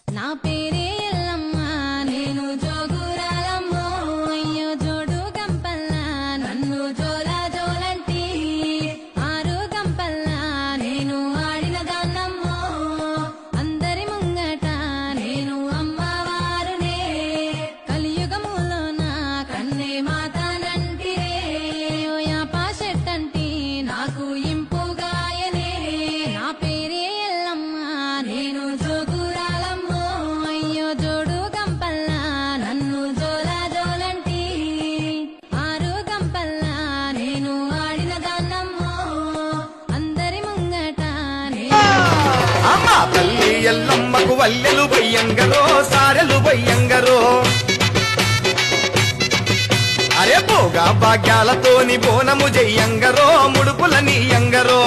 నా పేరే ఎల్లమ్మ నేను జోగురాలమ్మో అయ్యో జోడు గంపల్లా నన్ను జోలా జోలంటి ఆరు గంపల్లా నేను ఆడిన దాన్నమ్మో అందరి ముంగట నేను అమ్మవారునే కలియుగములో నా కన్నే మాతానంటిరే ఓ యాపా చెట్టంటి నాకు ఇంపుగాయనే నా పేరే ఎల్లమ్మ నేను జోగురాలమ్మో అయ్యో జోడు గంపల్లా నన్ను జోలా జోలంటి ఆరు గంపల్లా నేను ఆడిన దాన్నమ్మో అందరి ముంగట అమ్మ తల్లి ఎల్లమ్మకు వల్లెలు బయ్యంగరో సారెలు బయ్యంగరో అరే పోగా భాగ్యాలతోని బోనము జయ్యంగరో ముడుపుల నీయంగరో